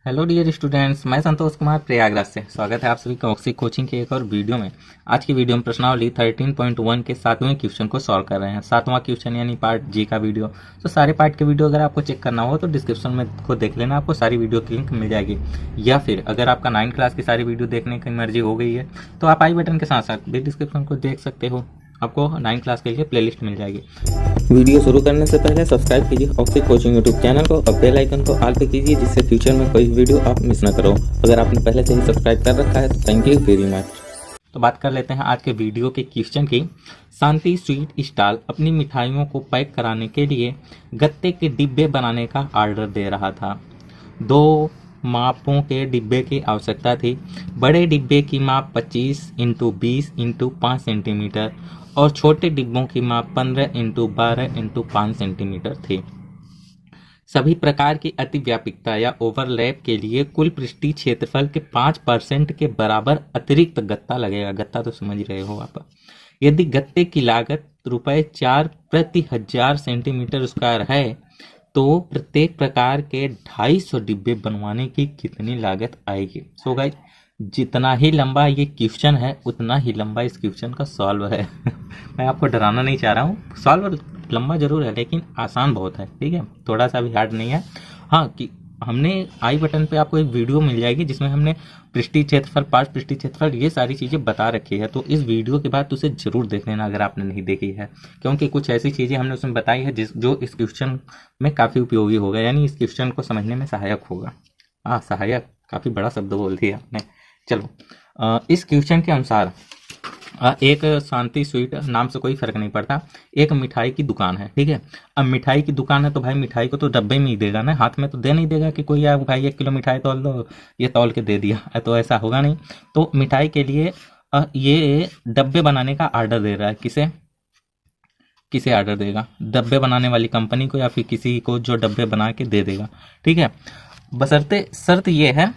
Hello dear students, मैं संतोष कुमार प्रयागराज से स्वागत है आप सभी का ऑक्सी कोचिंग के एक और वीडियो में। आज की वीडियो में प्रश्नावली 13.1 के 7वें क्वेश्चन को सॉल्व कर रहे हैं। 7वां क्वेश्चन यानी पार्ट जी का वीडियो। तो सारे पार्ट के वीडियो अगर आपको चेक करना हो तो डिस्क्रिप्शन में खुद देख लेना, आपको सारी वीडियो की लिंक मिल जाएगी। या फिर अगर आपका 9th क्लास की सारी वीडियो देखने की मर्जी हो गई है तो आप आई बटन के साथ साथ भी डिस्क्रिप्शन को देख सकते हो, आपको 9th क्लास के लिए प्लेलिस्ट मिल जाएगी। वीडियो शुरू करने से पहले सब्सक्राइब कीजिए ऑक्सी कोचिंग यूट्यूब चैनल को और बेल आइकन को ऑल पे कीजिए, जिससे फ्यूचर में कोई वीडियो आप मिस ना करो। अगर आपने पहले से ही सब्सक्राइब कर रखा है तो थैंक यू वेरी मच। तो बात कर लेते हैं आज के वीडियो के क्वेश्चन की। शांति स्वीट स्टॉल अपनी मिठाइयों को पैक कराने के लिए गत्ते के डिब्बे बनाने का ऑर्डर दे रहा था। 2 मापों के डिब्बे की आवश्यकता थी। बड़े डिब्बे की माप 25 × 20 × 5 सेंटीमीटर और छोटे डिब्बों की माप 15 × 12 × 5 सेंटीमीटर थी। सभी प्रकार की अतिव्यापकता या ओवरलैप के लिए कुल पृष्ठीय क्षेत्रफल के 5% के बराबर अतिरिक्त गत्ता लगेगा। गत्ता तो समझ रहे हो आप। यदि गत्ते की लागत ₹4 प्रति 1000 सेंटीमीटर स्क्वायर है तो प्रत्येक प्रकार के 250 डिब्बे बनवाने की कितनी लागत आएगी। सो गाइस, जितना ही लंबा ये क्वेश्चन है उतना ही लंबा इस क्वेश्चन का सॉल्व है। मैं आपको डराना नहीं चाह रहा हूँ, सॉल्व लंबा जरूर है लेकिन आसान बहुत है, ठीक है, थोड़ा सा भी हार्ड नहीं है। हाँ, कि हमने आई बटन पे आपको एक वीडियो मिल जाएगी जिसमें हमने पृष्ठीय क्षेत्रफल, पार्श्व पृष्ठीय क्षेत्रफल, ये सारी चीज़ें बता रखी है। तो इस वीडियो के बाद उसे जरूर देख लेना अगर आपने नहीं देखी है, क्योंकि कुछ ऐसी चीज़ें हमने उसमें बताई है जो इस क्वेश्चन में काफ़ी उपयोगी होगा, यानी इस क्वेश्चन को समझने में सहायक होगा। हाँ, सहायक काफ़ी बड़ा शब्द बोल दिया आपने। चलो, इस क्वेश्चन के अनुसार एक शांति स्वीट नाम से कोई फर्क नहीं पड़ता, एक मिठाई की दुकान है, ठीक है। अब मिठाई की दुकान है तो भाई मिठाई को तो डब्बे में ही देगा ना, हाथ में तो दे नहीं देगा कि कोई यार भाई 1 किलो मिठाई तौल दो, ये तौल के दे दिया, तो ऐसा होगा नहीं। तो मिठाई के लिए ये डब्बे बनाने का ऑर्डर दे रहा है। किसे ऑर्डर देगा? डब्बे बनाने वाली कंपनी को या फिर किसी को जो डब्बे बना के दे देगा, ठीक है। बशर्ते शर्त ये है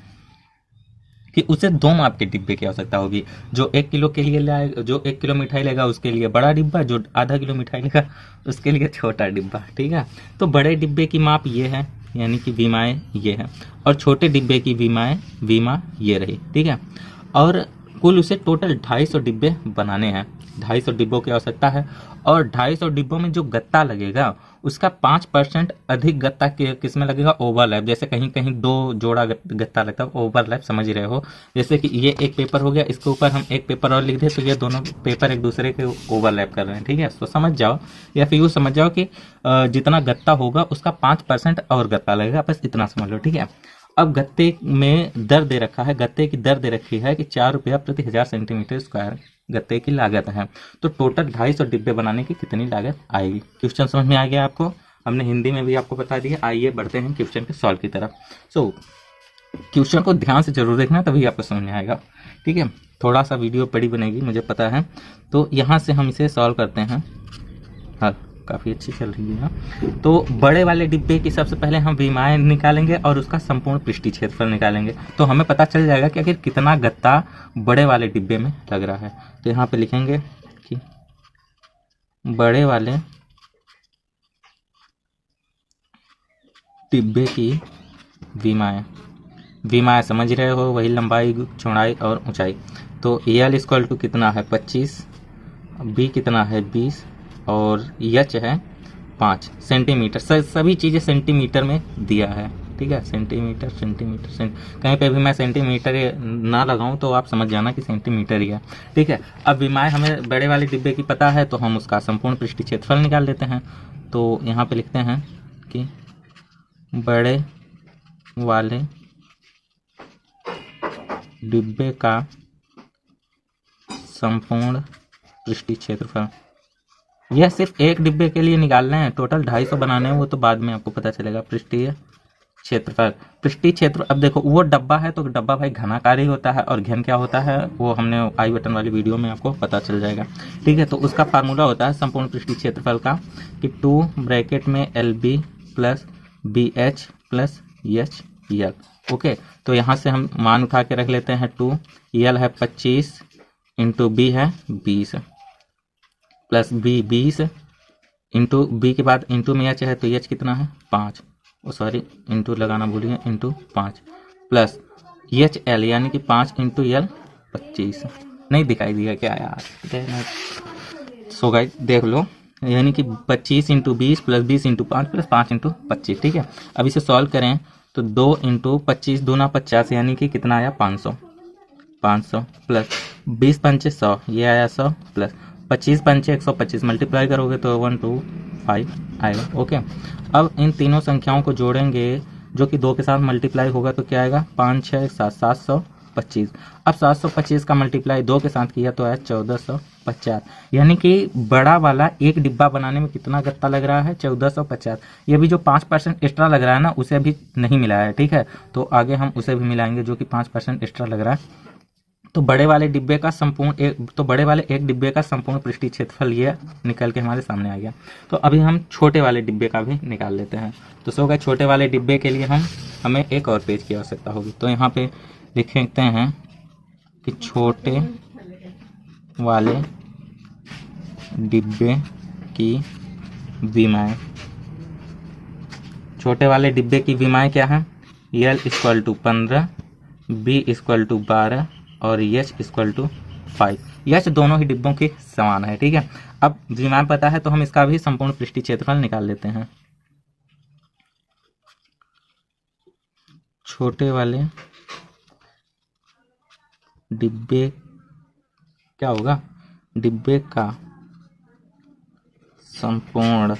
कि उसे 2 माप के डिब्बे की आवश्यकता होगी। जो 1 किलो के लिए लाए, जो 1 किलो मिठाई लेगा उसके लिए बड़ा डिब्बा, जो आधा किलो मिठाई लेगा उसके लिए छोटा डिब्बा, ठीक है। तो बड़े डिब्बे की माप ये है, यानी कि बीमाएँ ये है, और छोटे डिब्बे की बीमा ये रही, ठीक है। और कुल उसे टोटल 250 डिब्बे बनाने हैं। 250 डिब्बों की आवश्यकता है और 250 डिब्बों में जो गत्ता लगेगा उसका 5% अधिक गत्ता किस में लगेगा? ओवरलैप। जैसे कहीं कहीं 2 जोड़ा गत्ता लगता है, ओवरलैप समझ रहे हो। जैसे कि ये एक पेपर हो गया, इसके ऊपर हम एक पेपर और लिख दें तो ये दोनों पेपर एक दूसरे के ओवरलैप कर रहे हैं, ठीक है। तो समझ जाओ, या फिर यूँ समझ जाओ कि जितना गत्ता होगा उसका 5% और गत्ता लगेगा, बस इतना समझ लो, ठीक है। अब गत्ते में दर दे रखा है, गत्ते की दर दे रखी है कि ₹4 प्रति 1000 सेंटीमीटर स्क्वायर गत्ते की लागत है। तो टोटल 250 डिब्बे बनाने की कितनी लागत आएगी? क्वेश्चन समझ में आ गया आपको? हमने हिंदी में भी आपको बता दिया। आइए बढ़ते हैं क्वेश्चन के सॉल्व की तरफ। क्वेश्चन को ध्यान से जरूर देखना, तभी आपको समझ में आएगा, ठीक है। थोड़ा सा वीडियो बड़ी बनेगी मुझे पता है, तो यहाँ से हम इसे सॉल्व करते हैं। हाँ, काफ़ी अच्छी चल रही है। तो बड़े वाले डिब्बे की सबसे पहले हम विमाएँ निकालेंगे और उसका संपूर्ण पृष्ठीय क्षेत्रफल निकालेंगे, तो हमें पता चल जाएगा कि आखिर कितना गत्ता बड़े वाले डिब्बे में लग रहा है। तो यहाँ पे लिखेंगे कि बड़े वाले डिब्बे की विमाएँ समझ रहे हो, वही लंबाई, चौड़ाई और ऊंचाई। तो एल इक्वल टू कितना है? 25, बी कितना है? 20 और एच है 5 सेंटीमीटर। सभी चीज़ें सेंटीमीटर में दिया है, ठीक है। सेंटीमीटर कहीं पे भी मैं सेंटीमीटर ना लगाऊं तो आप समझ जाना कि सेंटीमीटर ही है, ठीक है। अब विमाएँ हमें बड़े वाले डिब्बे की पता है तो हम उसका संपूर्ण पृष्ठीय क्षेत्रफल निकाल लेते हैं। तो यहाँ पे लिखते हैं कि बड़े वाले डिब्बे का संपूर्ण पृष्ठीय क्षेत्रफल, यह सिर्फ एक डिब्बे के लिए निकालना है, टोटल 250 बनाने हैं, वो तो बाद में आपको पता चलेगा। पृष्ठीय क्षेत्र, अब देखो वो डब्बा है तो डब्बा भाई घनाकारी होता है, और घन क्या होता है वो हमने आई बटन वाली वीडियो में आपको पता चल जाएगा, ठीक है। तो उसका फार्मूला होता है संपूर्ण पृष्ठीय क्षेत्रफल का कि 2 ब्रैकेट में LB + BH + HL, ओके। तो यहाँ से हम मान उठा के रख लेते हैं। 2 L है 25 × B है 20 प्लस बी 20 इंटू बी के बाद इंटू में एच है तो एच कितना है? 5, सॉरी इंटू लगाना भूलिए, इंटू 5 प्लस HL यानी कि 5 इंटू L 25। नहीं दिखाई दिया क्या यार? सो गाइस देख लो, यानी कि 25 into 20 plus 20 into 5 plus 5 into 25। ठीक है, अब इसे सॉल्व करें तो 2 इंटू 25 दूना 50 यानी कि कितना आया 500। 500 प्लस 20 पंचे 100 ये आया 100 प्लस 25 पंचे 125 मल्टीप्लाई करोगे तो 125 आएगा। ओके, अब इन तीनों संख्याओं को जोड़ेंगे जो कि 2 के साथ मल्टीप्लाई होगा तो क्या आएगा 5 6 7 725। अब 725 का मल्टीप्लाई 2 के साथ किया तो आया 1450। यानी कि बड़ा वाला एक डिब्बा बनाने में कितना गत्ता लग रहा है 1450। ये भी जो 5% एक्स्ट्रा लग रहा है ना उसे अभी नहीं मिलाया है। ठीक है, तो आगे हम उसे भी मिलाएंगे जो कि 5% एक्स्ट्रा लग रहा है। तो बड़े वाले डिब्बे का एक डिब्बे का संपूर्ण पृष्ठीय क्षेत्रफल ये निकल के हमारे सामने आ गया। तो अभी हम छोटे वाले डिब्बे का भी निकाल लेते हैं। तो सो गए, छोटे वाले डिब्बे के लिए हमें एक और पेज की आवश्यकता होगी। तो यहाँ पे लिखते हैं कि छोटे वाले डिब्बे की विमाएं। छोटे वाले डिब्बे की विमाएं क्या है? L equal to 15, B equal to 12 और H इक्वल टू 5। H दोनों ही डिब्बों के समान है। ठीक है, अब विमाएं पता है तो हम इसका भी संपूर्ण पृष्ठीय क्षेत्रफल निकाल लेते हैं। छोटे वाले डिब्बे क्या होगा? डिब्बे का संपूर्ण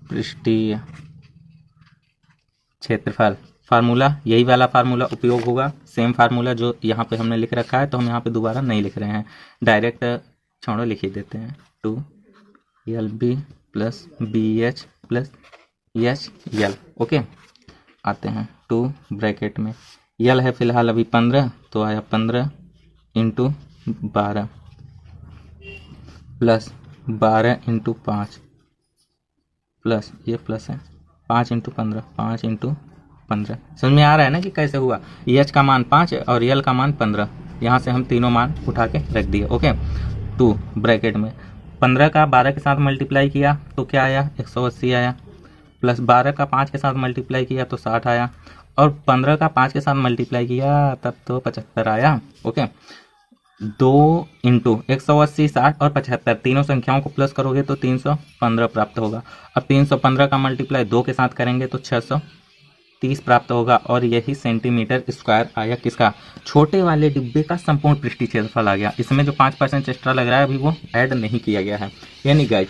पृष्ठीय क्षेत्रफल, फार्मूला यही वाला फार्मूला उपयोग होगा, सेम फार्मूला जो यहाँ पे हमने लिख रखा है। तो हम यहाँ पे दोबारा नहीं लिख रहे हैं, डायरेक्ट छोड़ो लिख ही देते हैं। 2LB plus BH plus HL। Okay, आते हैं 2 ब्रैकेट में L है फिलहाल अभी 15 तो आया 15 इंटू 12 प्लस 12 इंटू 5 प्लस ये प्लस है 5 इंटू 15 5 इंटू 15। समझ में आ रहा है ना कि कैसे हुआ? H का मान 5 और L का मान 15। यहाँ से हम तीनों मान उठा के रख दिए। ओके, 2 ब्रैकेट में 15 का 12 के साथ मल्टीप्लाई किया तो क्या आया 180 आया, प्लस 12 का 5 के साथ मल्टीप्लाई किया तो 60 आया, और 15 का 5 के साथ मल्टीप्लाई किया तब तो 75 आया। ओके, 2 इंटू 180 60 और 75 तीनों संख्याओं को प्लस करोगे तो 315 प्राप्त होगा। अब 315 का मल्टीप्लाई 2 के साथ करेंगे तो 630 प्राप्त होगा, और यही सेंटीमीटर स्क्वायर आया किसका? छोटे वाले डिब्बे का संपूर्ण पृष्ठीय क्षेत्रफल आ गया। इसमें जो 5% एक्स्ट्रा लग रहा है अभी वो ऐड नहीं किया गया है। यानी गाइस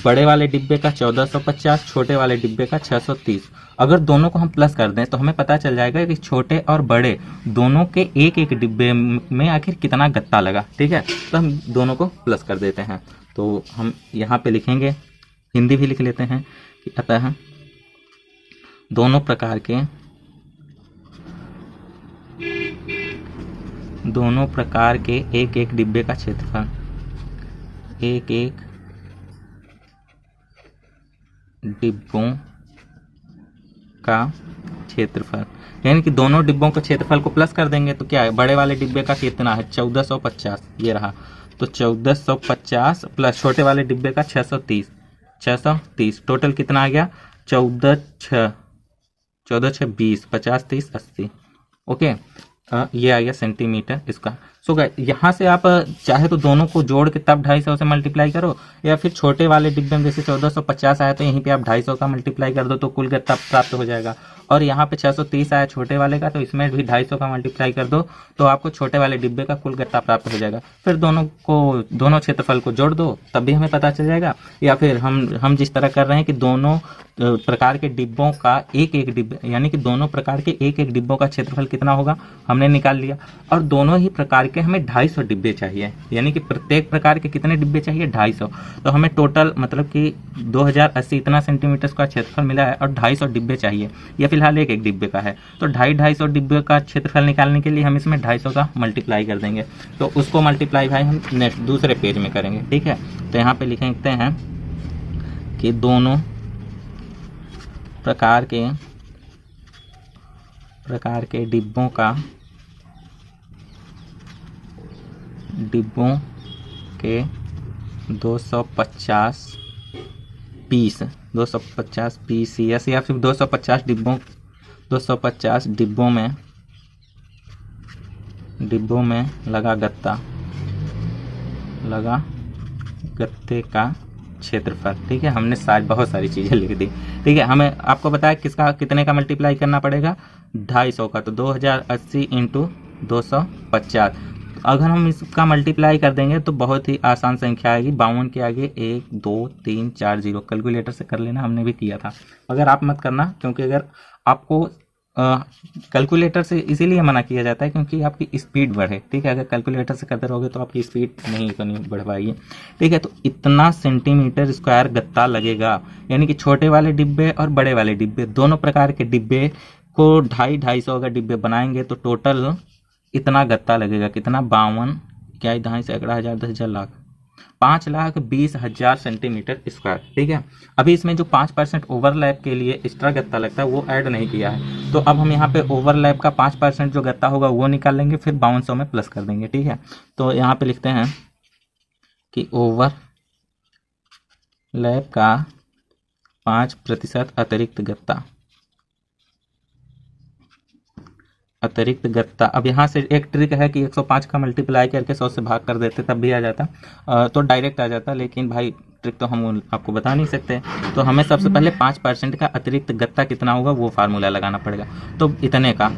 बड़े वाले डिब्बे का 1450, छोटे वाले डिब्बे का 630। अगर दोनों को हम प्लस कर दें तो हमें पता चल जाएगा कि छोटे और बड़े दोनों के एक एक डिब्बे में आखिर कितना गत्ता लगा। ठीक है, तो हम दोनों को प्लस कर देते हैं। तो हम यहाँ पे लिखेंगे, हिंदी भी लिख लेते हैं कि अतः दोनों प्रकार के एक एक डिब्बे का क्षेत्रफल, एक एक डिब्बों का क्षेत्रफल, यानी कि दोनों डिब्बों के क्षेत्रफल को प्लस कर देंगे तो क्या है? बड़े वाले डिब्बे का कितना है 1450 ये रहा, तो 1450 प्लस छोटे वाले डिब्बे का 630 टोटल कितना आ गया 14 6 20 50 30 80। ओके, ये आ गया सेंटीमीटर इसका। सो गाइस यहाँ से आप चाहे तो दोनों को जोड़ के तब 250 से मल्टीप्लाई करो, या फिर छोटे वाले डिब्बे में जैसे 1450 आया तो यहीं पे आप 250 का मल्टीप्लाई कर दो तो कुल गत्ता प्राप्त हो जाएगा। और यहाँ पे 630 आया छोटे वाले का तो इसमें भी 250 का मल्टीप्लाई कर दो तो आपको छोटे वाले डिब्बे का कुल गत्ता प्राप्त हो जाएगा। फिर दोनों क्षेत्रफल को जोड़ दो तब भी हमें पता चल जाएगा। या फिर हम जिस तरह कर रहे हैं कि दोनों प्रकार के डिब्बों का एक एक डिब्बे, यानी कि दोनों प्रकार के एक एक डिब्बों का क्षेत्रफल कितना होगा हमने निकाल लिया, और दोनों ही प्रकार के हमें 250 डिब्बे चाहिए, यानी कि प्रत्येक प्रकार के कितने डिब्बे चाहिए 250। तो हमें टोटल मतलब कि 2080 इतना सेंटीमीटर का क्षेत्रफल मिला है और 250 डिब्बे चाहिए। यह फिलहाल एक एक डिब्बे का है, तो 250 डिब्बे का क्षेत्रफल निकालने के लिए हम इसमें 250 का मल्टीप्लाई कर देंगे। तो उसको मल्टीप्लाई भाई हम नेक्स्ट दूसरे पेज में करेंगे। ठीक है, तो यहाँ पे लिखते हैं कि दोनों प्रकार के डिब्बों के 250 पीस या फिर 250 डिब्बों 250 डिब्बों में लगा गत्ते का क्षेत्रफल। ठीक है, हमने बहुत सारी चीज़ें लिख दी। ठीक है, हमें आपको बताया किसका कितने का मल्टीप्लाई करना पड़ेगा, 250 का, तो 2080 इंटू 250। अगर हम इसका मल्टीप्लाई कर देंगे तो बहुत ही आसान संख्या आएगी, 52 के आगे 1 2 3 4 0। कैलकुलेटर से कर लेना, हमने भी किया था। अगर आप मत करना, क्योंकि अगर आपको कैलकुलेटर से इसीलिए मना किया जाता है क्योंकि आपकी स्पीड बढ़े। ठीक है, अगर कैलकुलेटर से करते रहोगे तो आपकी स्पीड नहीं बढ़ पाएगी। ठीक है, तो इतना सेंटीमीटर स्क्वायर गत्ता लगेगा, यानी कि छोटे वाले डिब्बे और बड़े वाले डिब्बे दोनों प्रकार के डिब्बे को 250 अगर डिब्बे बनाएंगे तो टोटल इतना गत्ता लगेगा। कितना, 52 क्या, 2.5 सैकड़ा हजार 10,000 लाख, 5,20,000 सेंटीमीटर स्क्वायर। ठीक है, अभी इसमें जो 5% ओवरलैप के लिए एक्स्ट्रा गत्ता लगता है वो ऐड नहीं किया है, तो अब हम यहाँ पे ओवरलैप का 5% जो गत्ता होगा वो निकाल लेंगे, फिर 5200 में प्लस कर देंगे। ठीक है, तो यहाँ पे लिखते हैं कि ओवरलैप का 5% अतिरिक्त गत्ता। अब यहाँ से एक ट्रिक है कि 105 का मल्टीप्लाई करके 100 से भाग कर देते तब भी आ जाता, तो डायरेक्ट आ जाता, लेकिन भाई ट्रिक तो हम आपको बता नहीं सकते। तो हमें सबसे पहले 5% का अतिरिक्त गत्ता कितना होगा वो फार्मूला लगाना पड़ेगा। तो इतने का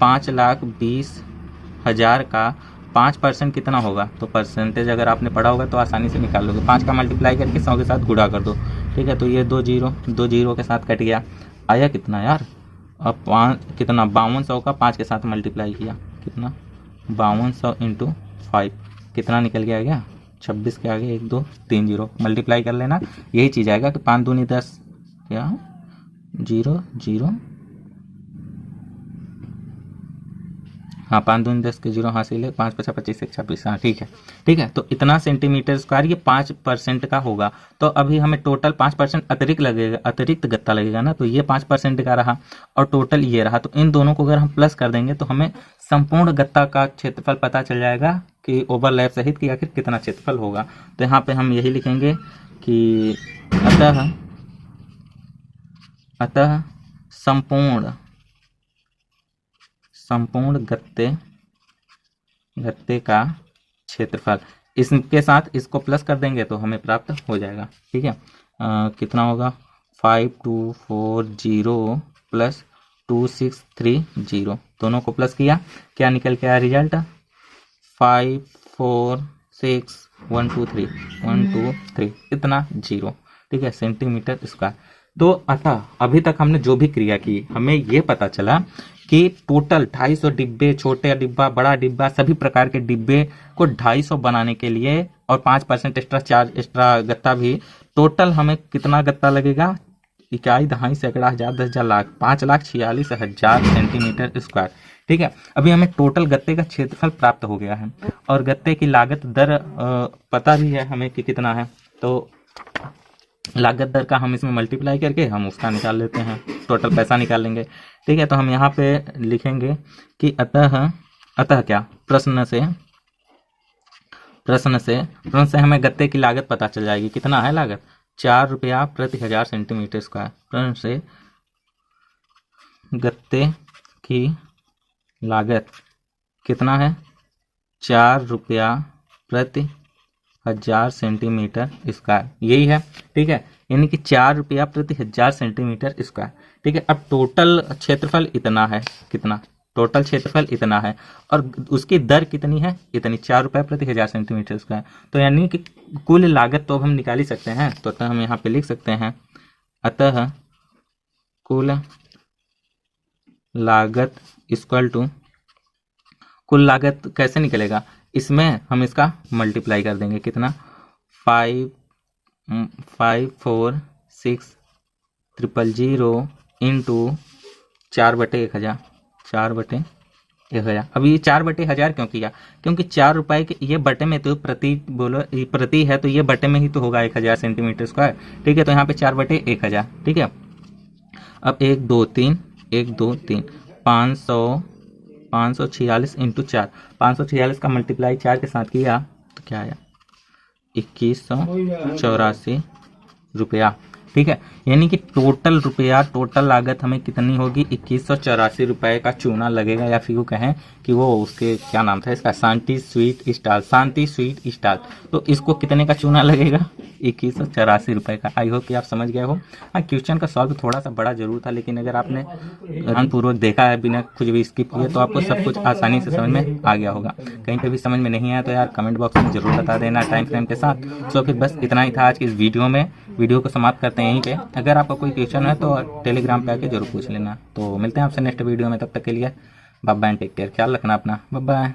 5,20,000 का 5% कितना होगा, तो परसेंटेज अगर आपने पढ़ा होगा तो आसानी से निकाल लोगे। 5 का मल्टीप्लाई करके 100 के साथ गुणा कर दो। ठीक है, तो ये 2 जीरो के साथ कट गया, आया कितना यार, अब 5200 का 5 के साथ मल्टीप्लाई किया, कितना, 5200 इंटू 5, कितना निकल के आ गया, 26 के आगे 1 2 3 0 मल्टीप्लाई कर लेना, यही चीज़ आएगा कि 5 दूनी 10 क्या 0 0, हाँ 5 दूनी 10 के 0 हासिल है, 5 5 25 1 26, हाँ ठीक है। ठीक है, तो इतना सेंटीमीटर स्क्वायर ये 5% का होगा। तो अभी हमें टोटल 5% अतिरिक्त लगेगा, अतिरिक्त गत्ता लगेगा ना, तो ये 5% का रहा और टोटल ये रहा। तो इन दोनों को अगर हम प्लस कर देंगे तो हमें संपूर्ण गत्ता का क्षेत्रफल पता चल जाएगा कि ओवरलैप सहित कि आखिर कितना क्षेत्रफल होगा। तो यहाँ पे हम यही लिखेंगे कि अतः संपूर्ण गत्ते का क्षेत्रफल, इसके साथ इसको प्लस कर देंगे तो हमें प्राप्त हो जाएगा। ठीक है, कितना होगा, 5240 प्लस 2630, दोनों को प्लस किया, क्या निकल के आया रिजल्ट, 546123123 इतना 0। ठीक है, सेंटीमीटर स्क्वायर। तो अतः अभी तक हमने जो भी क्रिया की हमें ये पता चला कि टोटल 250 डिब्बे, छोटे डिब्बा बड़ा डिब्बा सभी प्रकार के डिब्बे को 250 बनाने के लिए और 5% एक्स्ट्रा चार्ज, एक्स्ट्रा गत्ता भी, टोटल हमें कितना गत्ता लगेगा, इकाई 2.5 सैकड़ा हजार 10,000 लाख, 5,46,000 सेंटीमीटर स्क्वायर। ठीक है, अभी हमें टोटल गत्ते का क्षेत्रफल प्राप्त हो गया है और गत्ते की लागत दर पता भी है हमें कि कितना है, तो लागत दर का हम इसमें मल्टीप्लाई करके हम उसका निकाल लेते हैं, टोटल पैसा निकाल लेंगे। ठीक है, तो हम यहाँ पे लिखेंगे कि अतः क्या, प्रश्न से हमें गत्ते की लागत पता चल जाएगी। कितना है लागत, 4 रुपया प्रति 1000 सेंटीमीटर स्क्वायर। प्रश्न से गत्ते की लागत कितना है, 4 रुपया प्रति 1000 सेंटीमीटर स्क्वायर, यही है। ठीक है, यानी कि 4 रुपया प्रति 1000 सेंटीमीटर स्क्वायर। ठीक है, अब टोटल क्षेत्रफल इतना है, कितना, टोटल क्षेत्रफल इतना है और उसकी दर कितनी है, इतनी, 4 रुपये प्रति 1000 सेंटीमीटर स्क्वायर। तो यानी कि कुल लागत तो हम निकाल ही सकते हैं, तो अतः हम यहाँ पे लिख सकते हैं, अतः कुल लागत इक्वल टू, कुल लागत कैसे निकलेगा, इसमें हम इसका मल्टीप्लाई कर देंगे, कितना, 546,000 इंटू 4/1000, 4/1000। अभी ये 4/1000 क्यों किया, क्योंकि 4 रुपए के ये बटे में तो प्रति बोलो, प्रति है तो ये बटे में ही तो होगा 1000 सेंटीमीटर स्क्वायर। ठीक है, तो यहाँ पे 4/1000। ठीक है, अब 1 2 3 546 इंटू 4, 546 का मल्टीप्लाई 4 के साथ किया तो क्या आया, 2184 रुपया। ठीक है, यानी कि टोटल लागत हमें कितनी होगी, 2184 रुपए का चूना लगेगा, या फिर वो कहें कि वो उसके क्या नाम था इसका, शांति स्वीट स्टॉल। तो इसको कितने का चूना लगेगा, 2184 रुपए का। आई होप कि आप समझ गए हो। हाँ, क्वेश्चन का सॉल्व थोड़ा सा बड़ा जरूर था, लेकिन अगर आपने ध्यानपूर्वक देखा है बिना कुछ भी स्किप किए तो आपको सब कुछ आसानी से समझ में आ गया होगा। कहीं पे भी समझ में नहीं आया तो यार कमेंट बॉक्स में जरूर बता देना टाइम फ्रेम के साथ। सो फिर बस इतना ही था आज की इस वीडियो में। वीडियो को समाप्त करते हैं यहीं पे। अगर आपका कोई क्वेश्चन है तो टेलीग्राम पे आके जरूर पूछ लेना। तो मिलते हैं आपसे नेक्स्ट वीडियो में, तब तक के लिए बाय बाय, टेक केयर, ख्याल रखना अपना, बाय बाय।